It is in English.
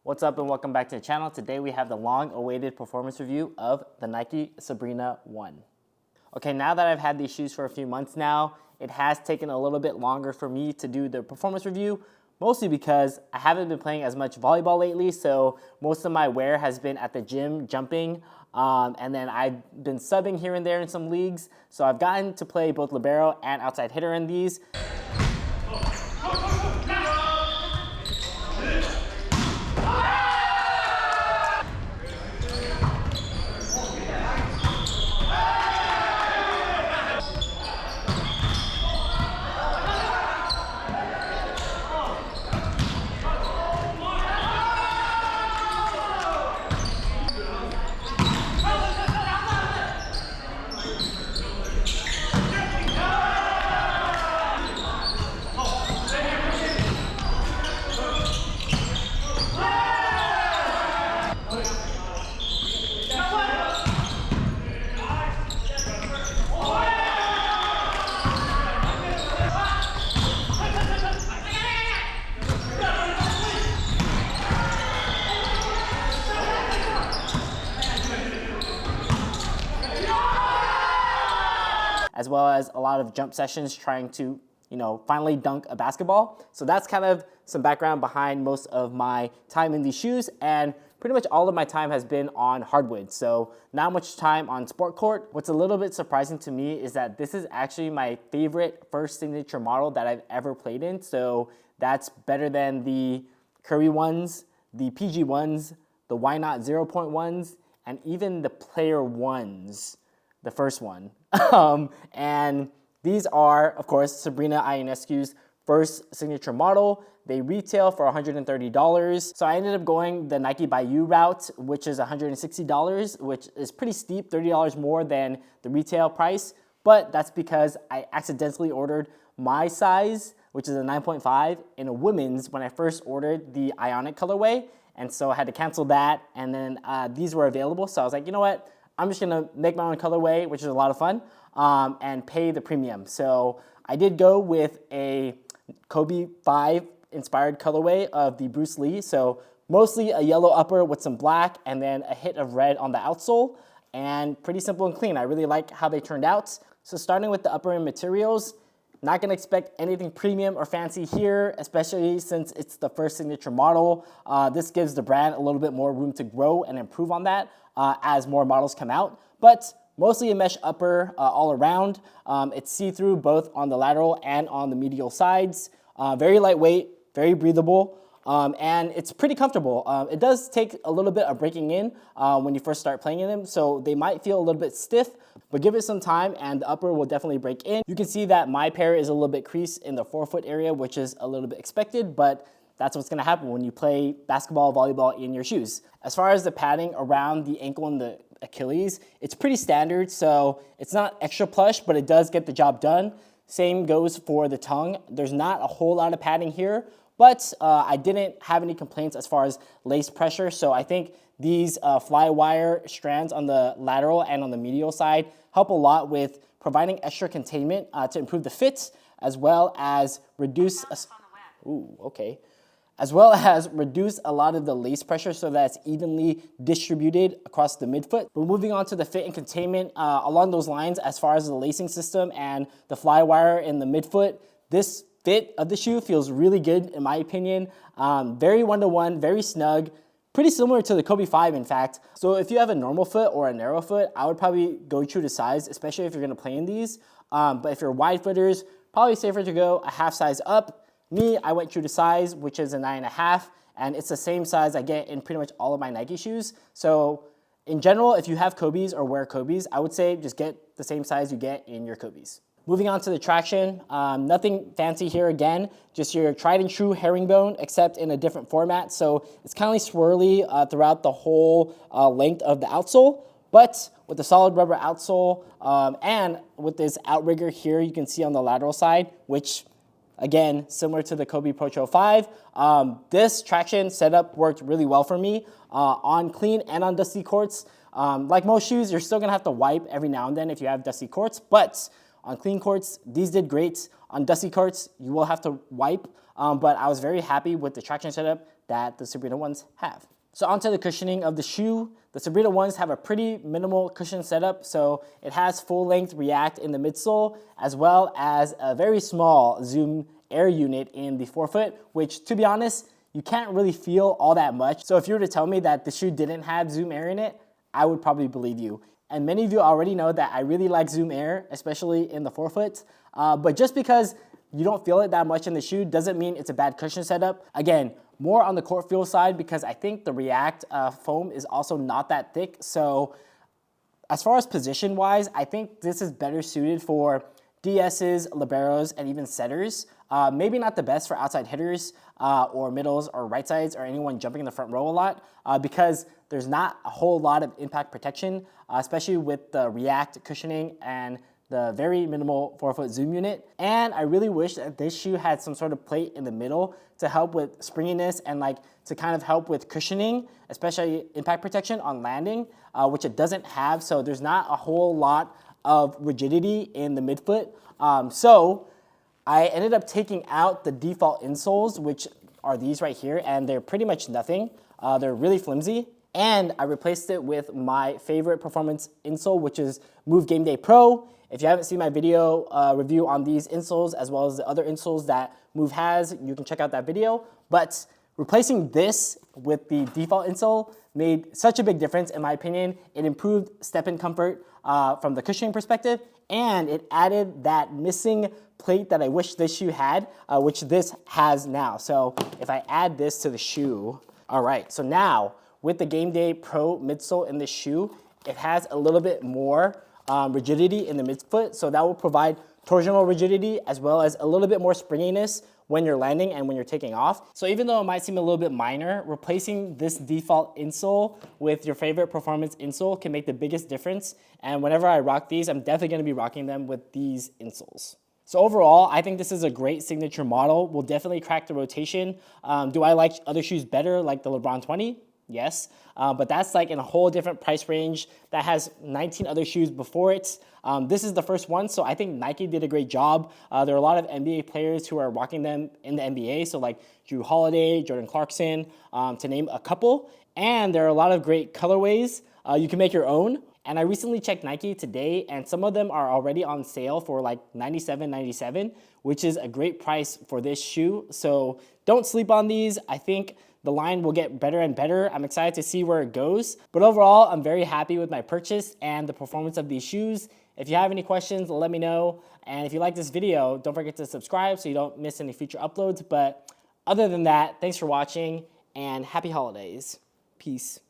What's up and welcome back to the channel. Today we have the long-awaited performance review of the Nike Sabrina 1. Okay, now that I've had these shoes for a few months now, it has taken a little bit longer for me to do the performance review, mostly because I haven't been playing as much volleyball lately, so most of my wear has been at the gym jumping, and then I've been subbing here and there in some leagues, so I've gotten to play both libero and outside hitter in these. As well as a lot of jump sessions trying to, finally dunk a basketball. So that's kind of some background behind most of my time in these shoes, and pretty much all of my time has been on hardwood, so not much time on sport court. What's a little bit surprising to me is that this is actually my favorite first signature model that I've ever played in, so that's better than the Curry ones, the PG ones, the Why Not 0.1s, and even the Player ones, the first one. And these are, of course, Sabrina Ionescu's first signature model. They retail for $130. So I ended up going the Nike by You route, which is $160, which is pretty steep, $30 more than the retail price. But that's because I accidentally ordered my size, which is a 9.5, in a women's when I first ordered the Ionic colorway. And so I had to cancel that. And then these were available. So I was like, you know what? I'm just gonna make my own colorway, which is a lot of fun, and pay the premium. So I did go with a Kobe 5 inspired colorway of the Bruce Lee. So mostly a yellow upper with some black and then a hit of red on the outsole, and pretty simple and clean. I really like how they turned out. So starting with the upper end materials, not gonna expect anything premium or fancy here, especially since it's the first signature model. This gives the brand a little bit more room to grow and improve on that as more models come out. But mostly a mesh upper all around. It's see-through both on the lateral and on the medial sides. Very lightweight, very breathable, and it's pretty comfortable. It does take a little bit of breaking in when you first start playing in them, so they might feel a little bit stiff, but give it some time and the upper will definitely break in. You can see that my pair is a little bit creased in the forefoot area, which is a little bit expected, but that's what's gonna happen when you play basketball, volleyball in your shoes. As far as the padding around the ankle and the Achilles, it's pretty standard, so it's not extra plush, but it does get the job done. Same goes for the tongue. There's not a whole lot of padding here, but I didn't have any complaints as far as lace pressure, so I think these fly wire strands on the lateral and on the medial side help a lot with providing extra containment to improve the fit, as well as reduce as well as reduce a lot of the lace pressure so that it's evenly distributed across the midfoot. But moving on to the fit and containment along those lines, as far as the lacing system and the fly wire in the midfoot, this fit of the shoe feels really good in my opinion. Very one-to-one, very snug, pretty similar to the Kobe 5 in fact. So if you have a normal foot or a narrow foot, I would probably go true to size, especially if you're gonna play in these. But if you're wide footers, probably safer to go a half size up. Me, I went true to size, which is a 9.5, and it's the same size I get in pretty much all of my Nike shoes. So in general, if you have Kobe's or wear Kobe's, I would say just get the same size you get in your Kobe's. Moving on to the traction, nothing fancy here again, just your tried and true herringbone, except in a different format. So it's kind of swirly throughout the whole length of the outsole, but with the solid rubber outsole and with this outrigger here, you can see on the lateral side, which again, similar to the Kobe Pro 5, this traction setup worked really well for me on clean and on dusty courts. Like most shoes, you're still gonna have to wipe every now and then if you have dusty courts, but on clean courts, these did great. On dusty courts, you will have to wipe, but I was very happy with the traction setup. that the Sabrina ones have. So onto the cushioning of the shoe. The Sabrina ones have a pretty minimal cushion setup, so it has full-length React in the midsole, as well as a very small Zoom Air unit in the forefoot, which, to be honest, you can't really feel all that much. So if you were to tell me that the shoe didn't have Zoom Air in it, I would probably believe you. And many of you already know that I really like Zoom Air, especially in the forefoot. But just because you don't feel it that much in the shoe doesn't mean it's a bad cushion setup. Again, more on the court feel side because I think the React foam is also not that thick. So as far as position wise, I think this is better suited for DSs, liberos, and even setters. Maybe not the best for outside hitters or middles or right sides or anyone jumping in the front row a lot because there's not a whole lot of impact protection, especially with the React cushioning and the very minimal forefoot Zoom unit. And I really wish that this shoe had some sort of plate in the middle to help with springiness and like to kind of help with cushioning, especially impact protection on landing, which it doesn't have. So there's not a whole lot of rigidity in the midfoot. So I ended up taking out the default insoles, which are these right here, and they're pretty much nothing. They're really flimsy. And I replaced it with my favorite performance insole, which is Move Game Day Pro. If you haven't seen my video review on these insoles, as well as the other insoles that Move has, you can check out that video. But replacing this with the default insole made such a big difference, in my opinion. It improved step-in comfort from the cushioning perspective, and it added that missing plate that I wish this shoe had, which this has now. So if I add this to the shoe, all right, so now with the Game Day Pro midsole in this shoe, it has a little bit more rigidity in the midfoot, so that will provide torsional rigidity as well as a little bit more springiness when you're landing and when you're taking off. So even though it might seem a little bit minor, replacing this default insole with your favorite performance insole can make the biggest difference. And whenever I rock these, I'm definitely gonna be rocking them with these insoles. So overall, I think this is a great signature model. Will definitely crack the rotation. Do I like other shoes better, like the LeBron 20? Yes, but that's like in a whole different price range. That has 19 other shoes before it. This is the first one, so I think Nike did a great job. There are a lot of NBA players who are rocking them in the NBA, so like Drew Holiday, Jordan Clarkson, to name a couple. And there are a lot of great colorways. You can make your own. And I recently checked Nike today, and some of them are already on sale for like $97.97, which is a great price for this shoe. So don't sleep on these. I think the line will get better and better. I'm excited to see where it goes. But overall, I'm very happy with my purchase and the performance of these shoes. If you have any questions, let me know. And if you like this video, don't forget to subscribe so you don't miss any future uploads. But other than that, thanks for watching and happy holidays. Peace.